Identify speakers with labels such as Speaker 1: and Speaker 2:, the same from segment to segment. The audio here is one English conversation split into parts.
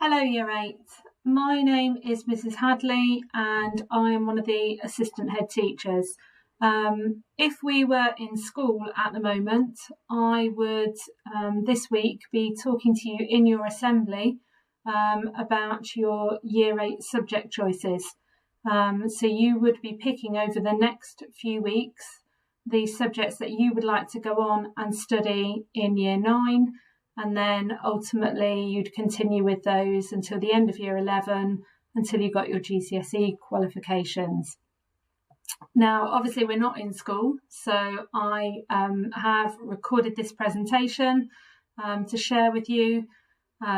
Speaker 1: Hello, Year 8. My name is Mrs. Hadley and I am one of the assistant head teachers. If we were in school at the moment, I would this week be talking to you in your assembly about your Year 8 subject choices. So you would be picking over the next few weeks the subjects that you would like to go on and study in Year 9. And then ultimately you'd continue with those until the end of Year 11, until you got your GCSE qualifications. Now, obviously we're not in school, so I have recorded this presentation to share with you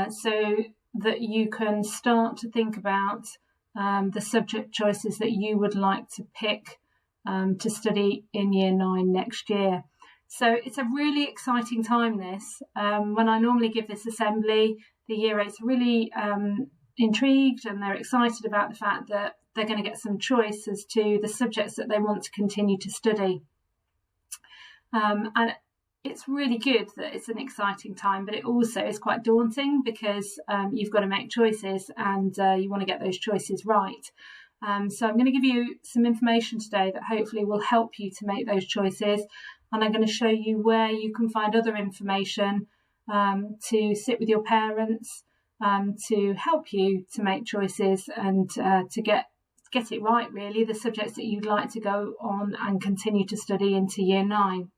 Speaker 1: so that you can start to think about the subject choices that you would like to pick to study in Year 9 next year. So it's a really exciting time, this. When I normally give this assembly, the Year 8s are really intrigued and they're excited about the fact that they're going to get some choice as to the subjects that they want to continue to study. And it's really good that it's an exciting time, but it also is quite daunting because you've got to make choices and you want to get those choices right. So I'm going to give you some information today that hopefully will help you to make those choices. And I'm going to show you where you can find other information to sit with your parents to help you to make choices and to get it right, really, the subjects that you'd like to go on and continue to study into Year 9.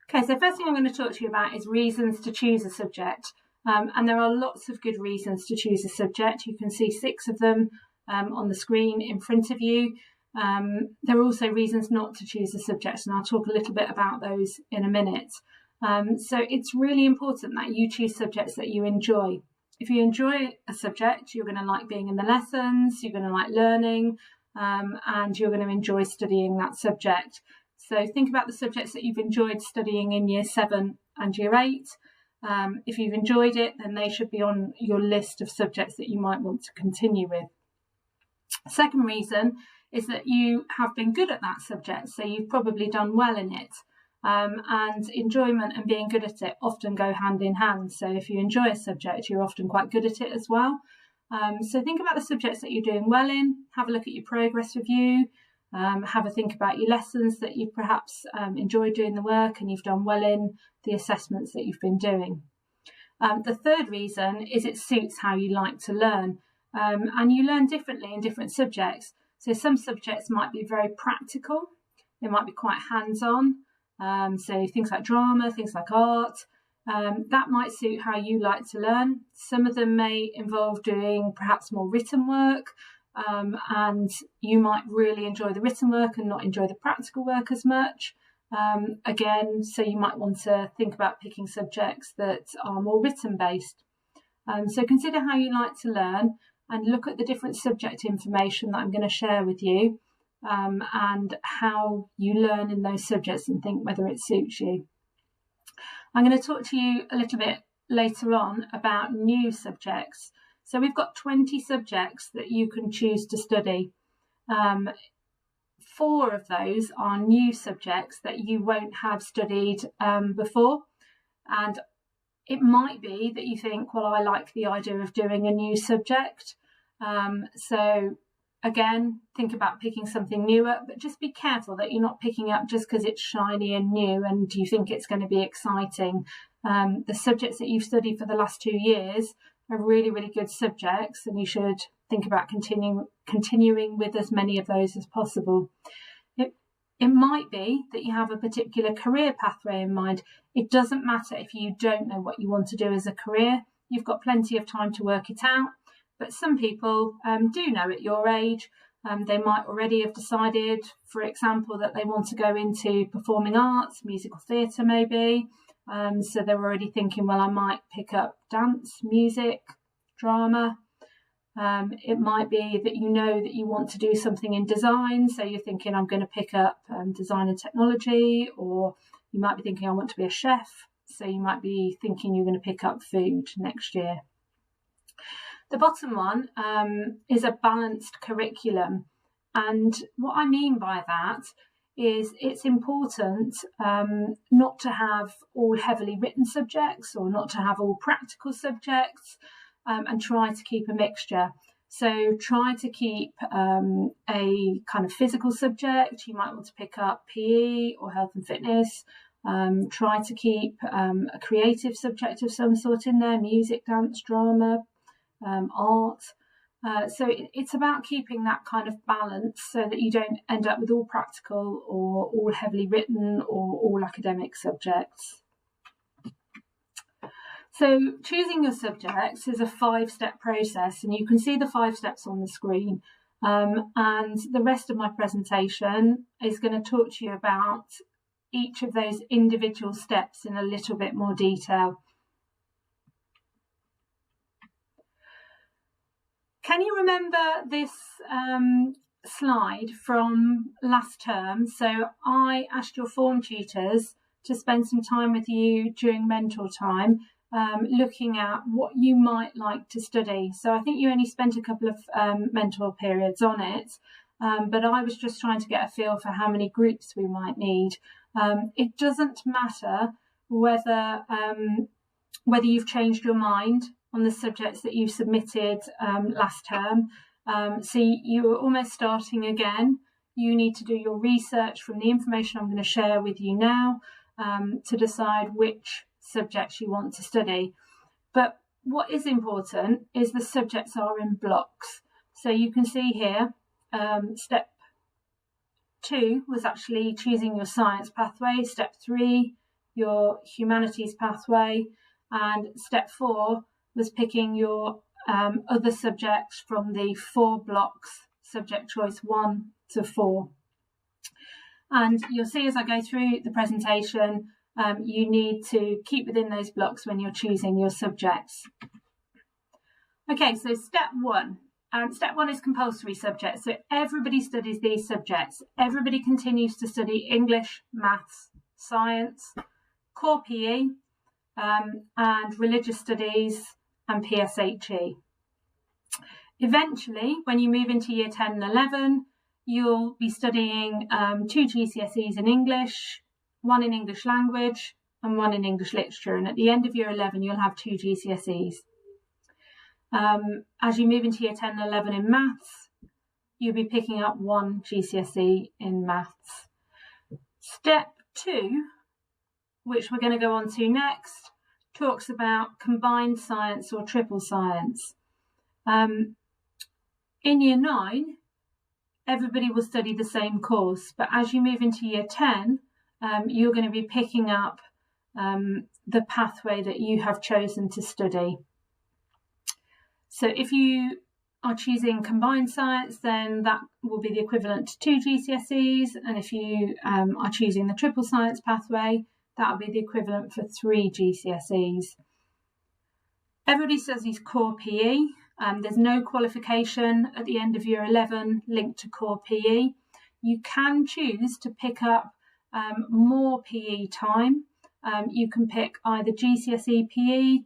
Speaker 1: Okay, so first thing I'm going to talk to you about is reasons to choose a subject. And there are lots of good reasons to choose a subject. You can see 6 of them on the screen in front of you. There are also reasons not to choose a subject, and I'll talk a little bit about those in a minute. So it's really important that you choose subjects that you enjoy. If you enjoy a subject, you're going to like being in the lessons, you're going to like learning, and you're going to enjoy studying that subject. So think about the subjects that you've enjoyed studying in Year 7 and Year 8. If you've enjoyed it, then they should be on your list of subjects that you might want to continue with. Second reason is that you have been good at that subject, so you've probably done well in it. And enjoyment and being good at it often go hand in hand. So if you enjoy a subject, you're often quite good at it as well. So think about the subjects that you're doing well in, have a look at your progress review, have a think about your lessons that you've perhaps enjoyed doing the work and you've done well in, the assessments that you've been doing. The third reason is it suits how you like to learn, and you learn differently in different subjects. So some subjects might be very practical, they might be quite hands-on, so things like drama, things like art, that might suit how you like to learn. Some of them may involve doing perhaps more written work, and you might really enjoy the written work and not enjoy the practical work as much. Again, so you might want to think about picking subjects that are more written based. So consider how you like to learn and look at the different subject information that I'm going to share with you and how you learn in those subjects and think whether it suits you. I'm going to talk to you a little bit later on about new subjects. So we've got 20 subjects that you can choose to study. 4 of those are new subjects that you won't have studied before. And it might be that you think, well, I like the idea of doing a new subject. So again, think about picking something newer, but just be careful that you're not picking up just because it's shiny and new and you think it's going to be exciting. The subjects that you've studied for the last 2 years are really, really good subjects, and you should think about continuing with as many of those as possible. It might be that you have a particular career pathway in mind. It doesn't matter if you don't know what you want to do as a career. You've got plenty of time to work it out, but some people do know at your age. They might already have decided, for example, that they want to go into performing arts, musical theatre maybe. So they're already thinking, well, I might pick up dance, music, drama. It might be that you know that you want to do something in design, so you're thinking, I'm going to pick up design and technology, or you might be thinking, I want to be a chef, so you might be thinking you're going to pick up food next year. The bottom one is a balanced curriculum, and what I mean by that is it's important not to have all heavily written subjects or not to have all practical subjects, and try to keep a mixture. So try to keep a kind of physical subject. You might want to pick up PE or health and fitness. Try to keep a creative subject of some sort in there, music, dance, drama, art. So it's about keeping that kind of balance so that you don't end up with all practical or all heavily written or all academic subjects. So choosing your subjects is a 5-step process, and you can see the 5 steps on the screen. And the rest of my presentation is going to talk to you about each of those individual steps in a little bit more detail. Can you remember this slide from last term? So I asked your form tutors to spend some time with you during mentor time, looking at what you might like to study. So I think you only spent a couple of mentor periods on it, but I was just trying to get a feel for how many groups we might need. It doesn't matter whether you've changed your mind on the subjects that you submitted last term. So you're almost starting again. You need to do your research from the information I'm going to share with you now to decide which subjects you want to study. But what is important is the subjects are in blocks. So you can see here, step 2 was actually choosing your science pathway, step 3 your humanities pathway, and step 4 was picking your other subjects from the 4 blocks, subject choice 1 to 4. And you'll see as I go through the presentation, you need to keep within those blocks when you're choosing your subjects. Okay, so step 1. Step 1 is compulsory subjects. So everybody studies these subjects. Everybody continues to study English, maths, science, core PE, and religious studies and PSHE. Eventually, when you move into year 10 and 11, you'll be studying 2 GCSEs in English, 1 in English language and 1 in English literature. And at the end of year 11, you'll have 2 GCSEs. As you move into year 10 and 11 in maths, you'll be picking up 1 GCSE in maths. Step 2, which we're going to go on to next, talks about combined science or triple science. In year 9, everybody will study the same course, but as you move into year 10, you're going to be picking up the pathway that you have chosen to study. So if you are choosing combined science, then that will be the equivalent to 2 GCSEs, and if you are choosing the triple science pathway, that will be the equivalent for 3 GCSEs. Everybody studies core PE. There's no qualification at the end of year 11 linked to core PE. You can choose to pick up more PE time. You can pick either GCSE PE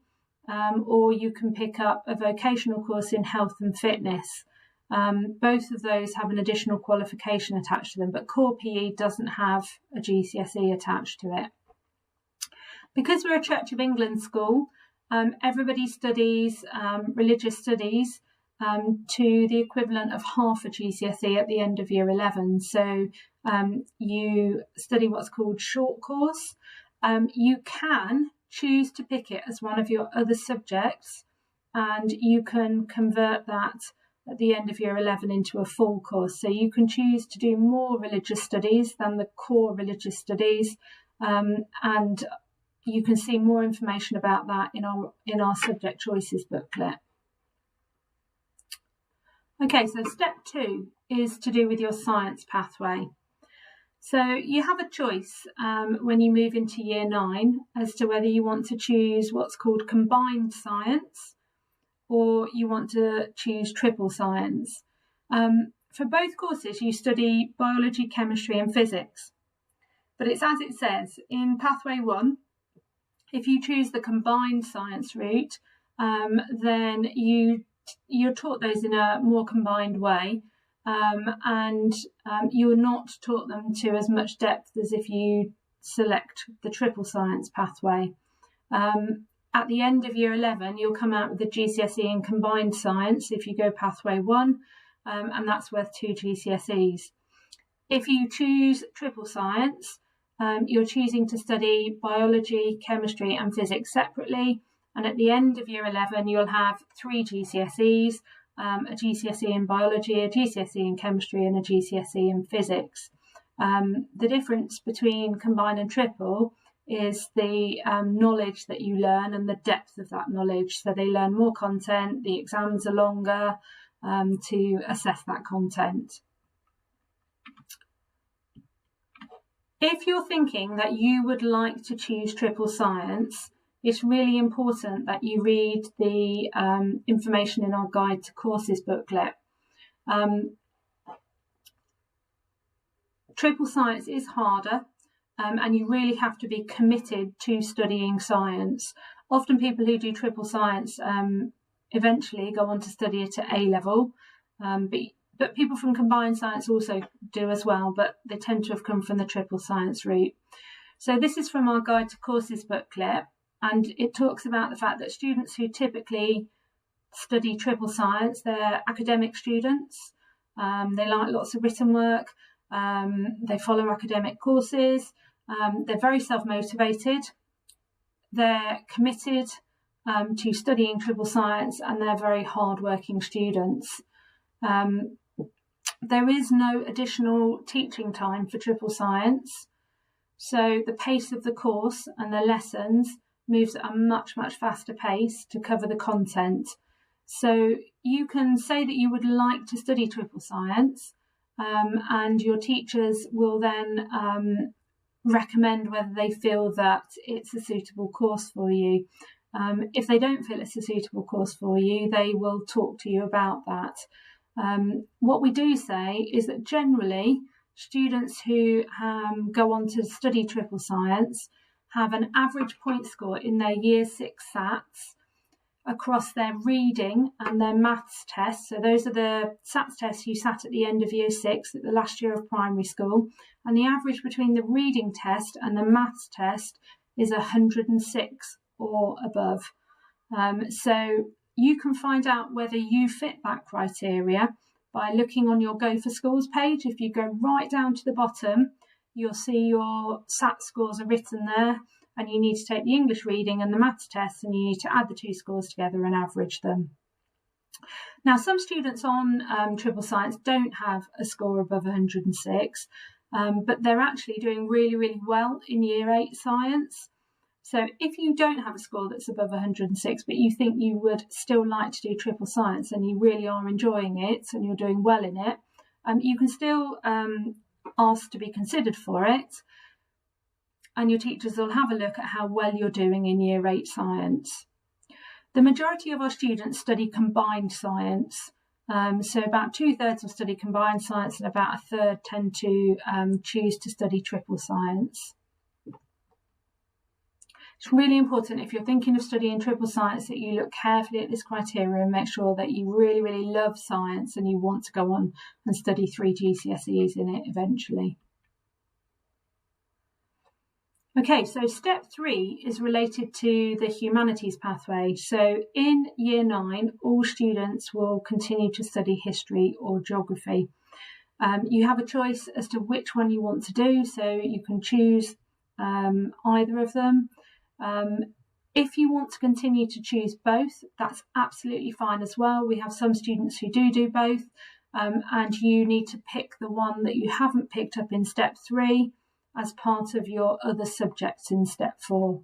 Speaker 1: or you can pick up a vocational course in health and fitness. Both of those have an additional qualification attached to them, but core PE doesn't have a GCSE attached to it. Because we're a Church of England school, everybody studies religious studies to the equivalent of half a GCSE at the end of year 11. So you study what's called short course. You can choose to pick it as one of your other subjects, and you can convert that at the end of year 11 into a full course. So you can choose to do more religious studies than the core religious studies, and you can see more information about that in our subject choices booklet. Okay, so step 2 is to do with your science pathway. So you have a choice when you move into year 9 as to whether you want to choose what's called combined science or you want to choose triple science. For both courses, you study biology, chemistry and physics. But it's as it says, in pathway 1, if you choose the combined science route, then you're taught those in a more combined way. and you're not taught them to as much depth as if you select the triple science pathway. At the end of year 11, you'll come out with the GCSE in combined science if you go pathway 1, and that's worth 2 GCSEs. If you choose triple science, you're choosing to study biology, chemistry and physics separately, and at the end of year 11 you'll have 3 GCSEs, a GCSE in biology, a GCSE in chemistry and a GCSE in physics. The difference between combined and triple is the knowledge that you learn and the depth of that knowledge. So they learn more content, the exams are longer to assess that content. If you're thinking that you would like to choose triple science, it's really important that you read the information in our Guide to Courses booklet. Triple science is harder, and you really have to be committed to studying science. Often people who do triple science eventually go on to study it at A level, but people from combined science also do as well, but they tend to have come from the triple science route. So this is from our Guide to Courses booklet, and it talks about the fact that students who typically study triple science, they're academic students, they like lots of written work, they follow academic courses, they're very self-motivated, they're committed to studying triple science, and they're very hard-working students. There is no additional teaching time for triple science, so the pace of the course and the lessons moves at a much, much faster pace to cover the content. So you can say that you would like to study triple science, and your teachers will then recommend whether they feel that it's a suitable course for you. If they don't feel it's a suitable course for you, they will talk to you about that. What we do say is that generally students who go on to study triple science have an average point score in their year 6 SATs across their reading and their maths tests. So those are the SATs tests you sat at the end of year 6 at the last year of primary school, and the average between the reading test and the maths test is 106 or above. So you can find out whether you fit that criteria by looking on your Go for Schools page. If you go right down to the bottom, you'll see your SAT scores are written there, and you need to take the English reading and the maths tests, and you need to add the 2 scores together and average them. Now, some students on triple science don't have a score above 106, but they're actually doing really, really well in year 8 science. So if you don't have a score that's above 106, but you think you would still like to do triple science and you really are enjoying it and you're doing well in it, you can still ask to be considered for it, and your teachers will have a look at how well you're doing in year 8 science. The majority of our students study combined science, so about 2/3 will study combined science and about 1/3 tend to choose to study triple science. It's really important, if you're thinking of studying triple science, that you look carefully at this criteria and make sure that you really, really love science and you want to go on and study 3 GCSEs in it eventually. Okay, so step 3 is related to the humanities pathway. So in year 9, all students will continue to study history or geography. You have a choice as to which one you want to do, so you can choose either of them. If you want to continue to choose both, that's absolutely fine as well. We have some students who do both, and you need to pick the one that you haven't picked up in step 3 as part of your other subjects in step 4.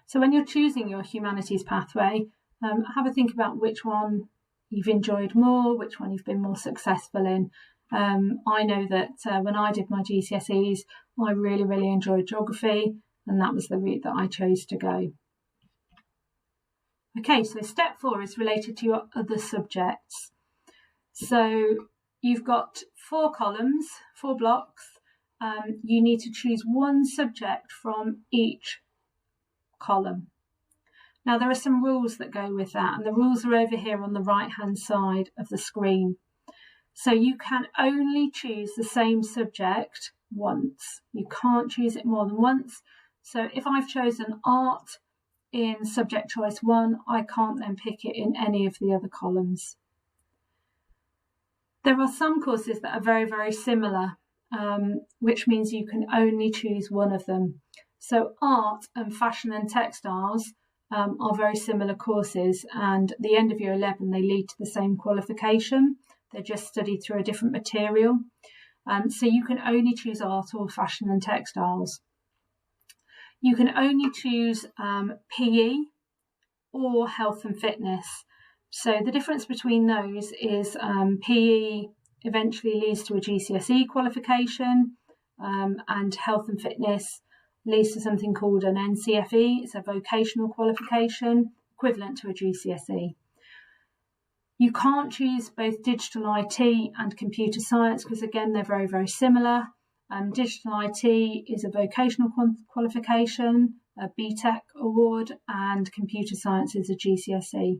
Speaker 1: So when you're choosing your humanities pathway, have a think about which one you've enjoyed more, which one you've been more successful in. I know that when I did my GCSEs, I really, really enjoyed geography, and that was the route that I chose to go. Okay, so step 4 is related to your other subjects. So you've got 4 columns, 4 blocks. You need to choose one subject from each column. Now, there are some rules that go with that, and the rules are over here on the right-hand side of the screen. So you can only choose the same subject once. You can't choose it more than once. So if I've chosen art in subject choice 1, I can't then pick it in any of the other columns. There are some courses that are very, very similar, which means you can only choose one of them. So art and fashion and textiles are very similar courses, and at the end of year 11 they lead to the same qualification. They're just studied through a different material. So you can only choose art or fashion and textiles. You can only choose PE or health and fitness. So the difference between those is PE eventually leads to a GCSE qualification, and health and fitness leads to something called an NCFE. It's a vocational qualification equivalent to a GCSE. You can't choose both digital IT and computer science because, again, they're very, very similar. Digital IT is a vocational qualification, a BTEC award, and computer science is a GCSE.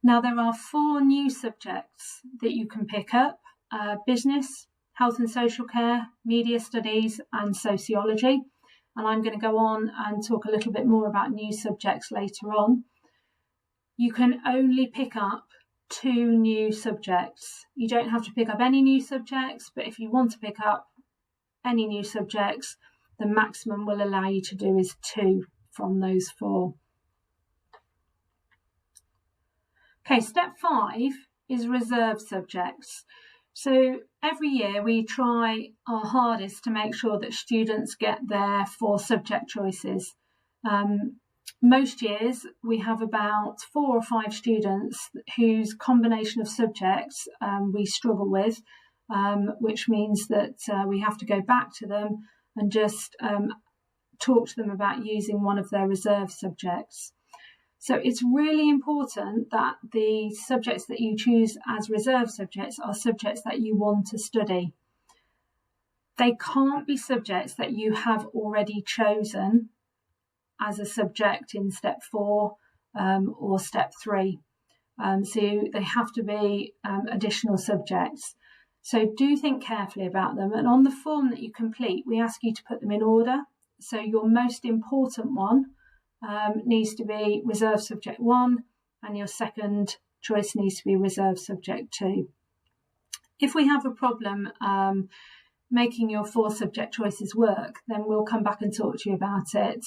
Speaker 1: Now, there are 4 new subjects that you can pick up: business, health and social care, media studies, and sociology. And I'm going to go on and talk a little bit more about new subjects later on. You can only pick up 2 new subjects. You don't have to pick up any new subjects, but if you want to pick up any new subjects, the maximum we'll allow you to do is 2 from those 4. Okay, step 5 is reserved subjects. So every year we try our hardest to make sure that students get their 4 subject choices. Most years we have about 4 or 5 students whose combination of subjects we struggle with, which means that we have to go back to them and just talk to them about using one of their reserve subjects. So it's really important that the subjects that you choose as reserve subjects are subjects that you want to study. They can't be subjects that you have already chosen as a subject in step 4 or step 3. So they have to be additional subjects. So do think carefully about them. And on the form that you complete, we ask you to put them in order. So your most important one needs to be reserve subject 1, and your second choice needs to be reserve subject 2. If we have a problem making your 4 subject choices work, then we'll come back and talk to you about it.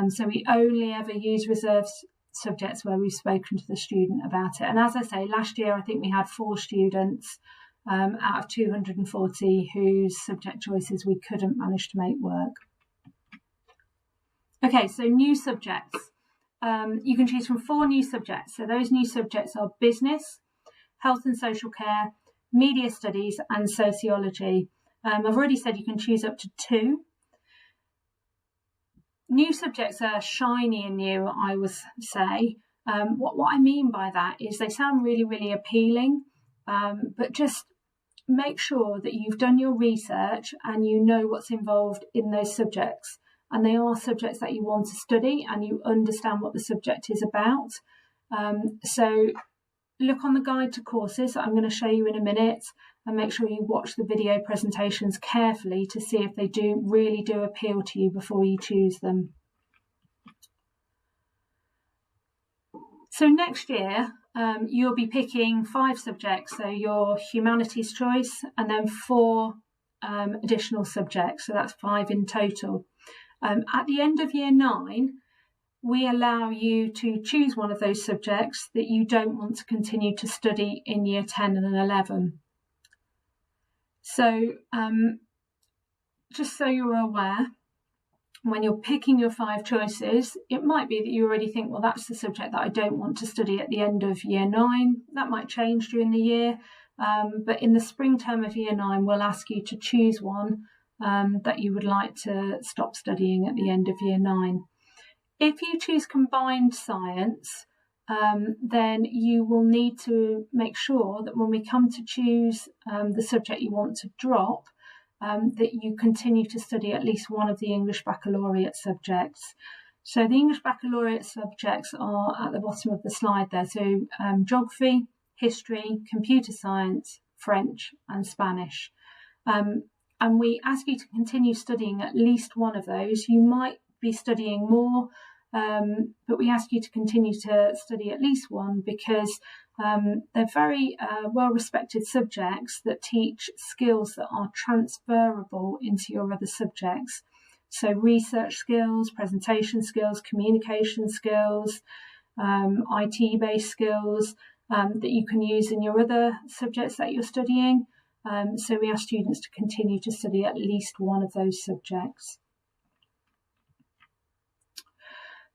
Speaker 1: So we only ever use reserve subjects where we've spoken to the student about it. And as I say, last year I think we had 4 students out of 240 whose subject choices we couldn't manage to make work. Okay, so new subjects. You can choose from 4 new subjects. So those new subjects are business, health and social care, media studies, and sociology. I've already said you can choose up to 2. New subjects are shiny and new, I would say. What I mean by that is they sound really, really appealing, but just make sure that you've done your research and you know what's involved in those subjects. And they are subjects that you want to study and you understand what the subject is about. So look on the guide to courses that I'm going to show you in a minute, and make sure you watch the video presentations carefully to see if they really do appeal to you before you choose them. So next year, you'll be picking 5 subjects, so your humanities choice, and then 4 additional subjects, so that's 5 in total. At the end of year 9, we allow you to choose one of those subjects that you don't want to continue to study in year 10 and 11. So just so you're aware, when you're picking your 5 choices, it might be that you already think, well, that's the subject that I don't want to study at the end of year 9. That might change during the year, but in the spring term of year 9, we'll ask you to choose one that you would like to stop studying at the end of year 9. If you choose combined science, then you will need to make sure that when we come to choose the subject you want to drop, that you continue to study at least one of the English baccalaureate subjects. So the English Baccalaureate subjects are at the bottom of the slide there. So geography, history, computer science, French and Spanish. And we ask you to continue studying at least one of those. You might be studying more, but we ask you to continue to study at least one because they're very well-respected subjects that teach skills that are transferable into your other subjects. So research skills, presentation skills, communication skills, IT-based skills that you can use in your other subjects that you're studying. So we ask students to continue to study at least one of those subjects.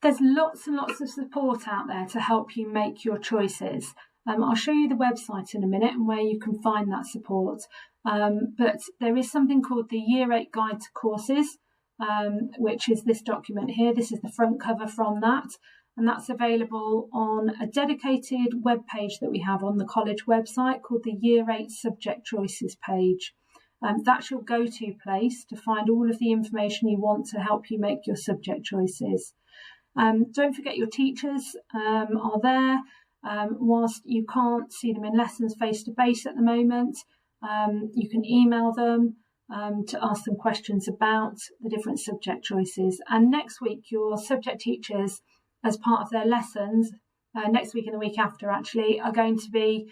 Speaker 1: There's lots and lots of support out there to help you make your choices. I'll show you the website in a minute and where you can find that support. But there is something called the Year 8 Guide to Courses, which is this document here. This is the front cover from that. And that's available on a dedicated web page that we have on the college website called the Year 8 Subject Choices page. That's your go-to place to find all of the information you want to help you make your subject choices. Don't forget your teachers are there. Whilst you can't see them in lessons face-to-face at the moment, you can email them to ask them questions about the different subject choices. And next week, your subject teachers, as part of their lessons, next week and the week after actually, are going to be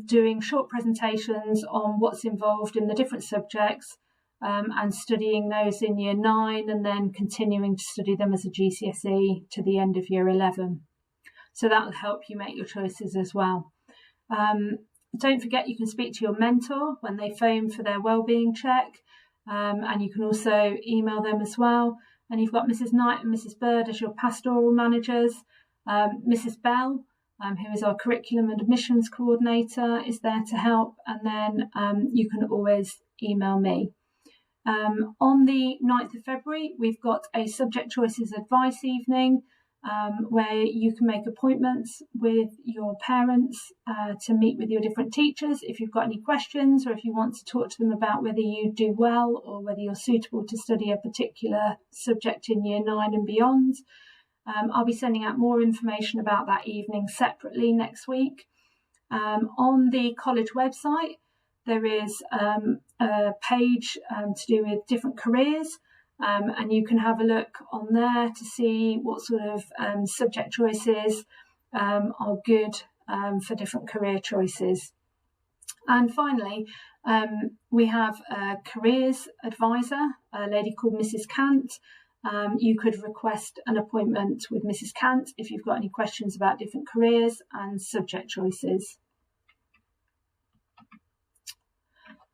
Speaker 1: doing short presentations on what's involved in the different subjects and studying those in Year 9 and then continuing to study them as a GCSE to the end of Year 11. So that will help you make your choices as well. Don't forget you can speak to your mentor when they phone for their wellbeing check, and you can also email them as well. And you've got Mrs. Knight and Mrs. Bird as your pastoral managers. Mrs. Bell, who is our curriculum and admissions coordinator, is there to help. And then you can always email me. On the 9th of February, we've got a subject choices advice evening where you can make appointments with your parents to meet with your different teachers if you've got any questions or if you want to talk to them about whether you do well or whether you're suitable to study a particular subject in Year 9 and beyond. I'll be sending out more information about that evening separately next week. On the college website, there is a page to do with different careers. And you can have a look on there to see what sort of subject choices are good for different career choices. And finally, we have a careers advisor, a lady called Mrs. Cant. You could request an appointment with Mrs. Cant if you've got any questions about different careers and subject choices.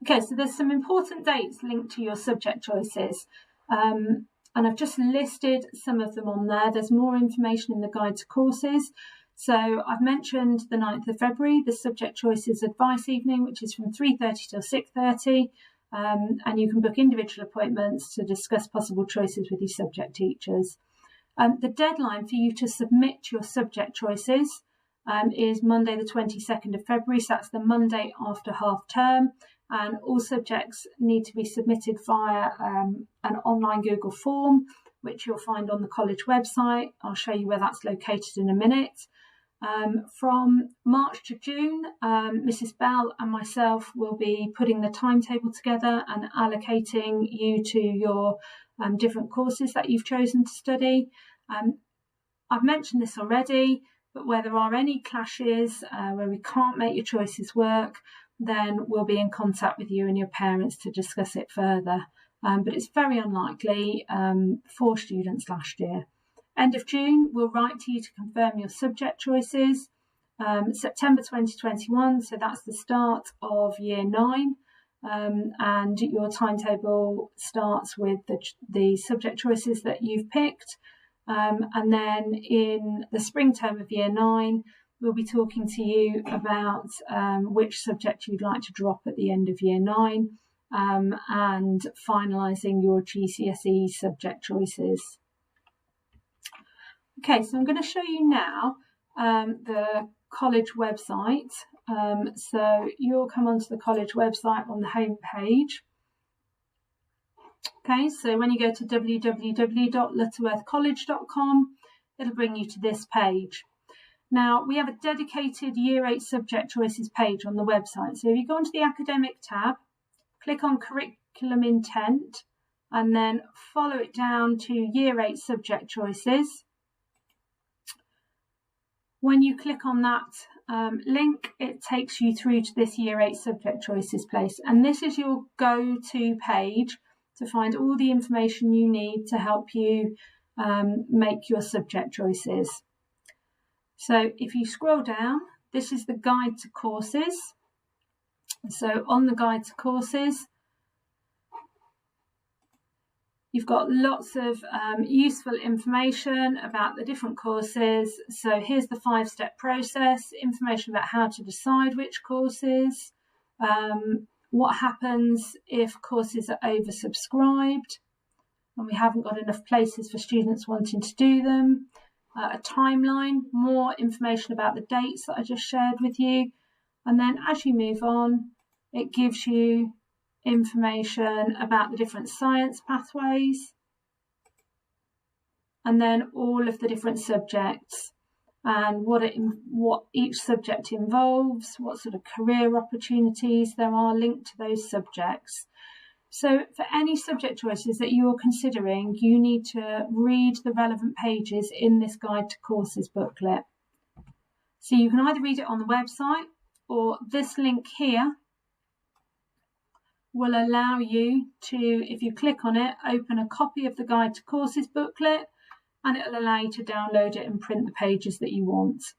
Speaker 1: Okay, so there's some important dates linked to your subject choices. And I've just listed some of them on there. There's more information in the guide to courses. So I've mentioned the 9th of February, the subject choices advice evening, which is from 3:30 till 6:30. And you can book individual appointments to discuss possible choices with your subject teachers. The deadline for you to submit your subject choices is Monday the 22nd of February. So that's the Monday after half term. And all subjects need to be submitted via an online Google form, which you'll find on the college website. I'll show you where that's located in a minute. From March to June, Mrs. Bell and myself will be putting the timetable together and allocating you to your different courses that you've chosen to study. I've mentioned this already, but where there are any clashes, where we can't make your choices work, then we'll be in contact with you and your parents to discuss it further. But it's very unlikely for students last year. End of June, we'll write to you to confirm your subject choices. September 2021, so that's the start of Year 9. And your timetable starts with the subject choices that you've picked. And then in the spring term of Year 9, we'll be talking to you about which subject you'd like to drop at the end of Year 9 and finalising your GCSE subject choices. Okay, so I'm going to show you now the college website. So you'll come onto the college website on the home page. Okay, so when you go to www.lutterworthcollege.com, it'll bring you to this page. Now, we have a dedicated Year 8 subject choices page on the website. So if you go onto the academic tab, click on curriculum intent, and then follow it down to Year 8 subject choices. When you click on that link, it takes you through to this Year 8 subject choices place. And this is your go-to page to find all the information you need to help you make your subject choices. So if you scroll down, this is the guide to courses. So on the guide to courses, you've got lots of useful information about the different courses. So here's the 5-step process, information about how to decide which courses, what happens if courses are oversubscribed and we haven't got enough places for students wanting to do them, a timeline, more information about the dates that I just shared with you. And then as you move on, it gives you information about the different science pathways, and then all of the different subjects and what each subject involves, what sort of career opportunities there are linked to those subjects. So for any subject choices that you're considering, you need to read the relevant pages in this Guide to Courses booklet. So you can either read it on the website, or this link here will allow you to, if you click on it, open a copy of the Guide to Courses booklet, and it will allow you to download it and print the pages that you want.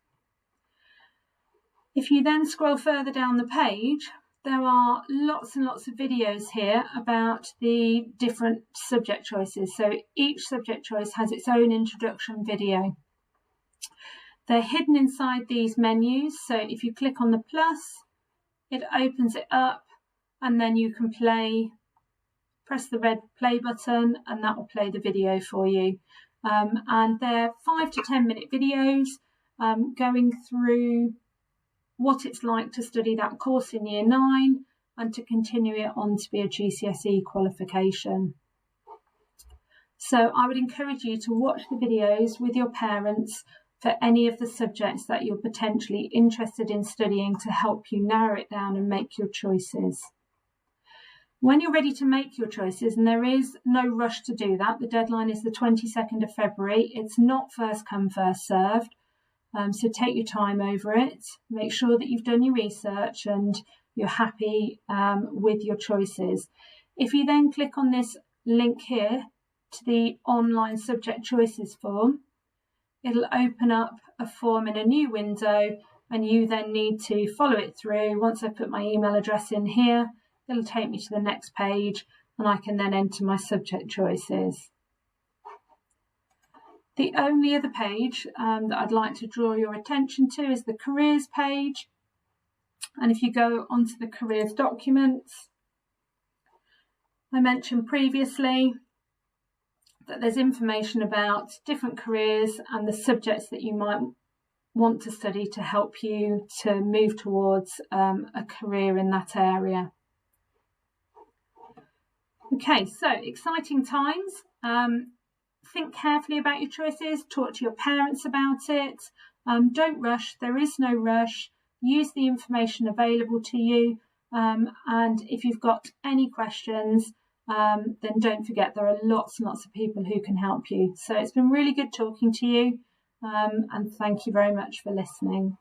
Speaker 1: If you then scroll further down the page, there are lots and lots of videos here about the different subject choices. So each subject choice has its own introduction video. They're hidden inside these menus. So if you click on the plus, it opens it up, and then you can press the red play button, and that will play the video for you. And they're 5 to 10 minute videos going through what it's like to study that course in Year 9 and to continue it on to be a GCSE qualification. So I would encourage you to watch the videos with your parents for any of the subjects that you're potentially interested in studying to help you narrow it down and make your choices. When you're ready to make your choices, and there is no rush to do that, the deadline is the 22nd of February. It's not first come, first served. So take your time over it. Make sure that you've done your research and you're happy with your choices. If you then click on this link here to the online subject choices form, it'll open up a form in a new window, and you then need to follow it through. Once I put my email address in here, it'll take me to the next page, and I can then enter my subject choices. The only other page that I'd like to draw your attention to is the careers page. And if you go onto the careers documents, I mentioned previously that there's information about different careers and the subjects that you might want to study to help you to move towards a career in that area. Okay, so exciting times. Think carefully about your choices, talk to your parents about it. Don't rush, there is no rush. Use the information available to you, and if you've got any questions, then don't forget there are lots and lots of people who can help you. So it's been really good talking to you, and thank you very much for listening.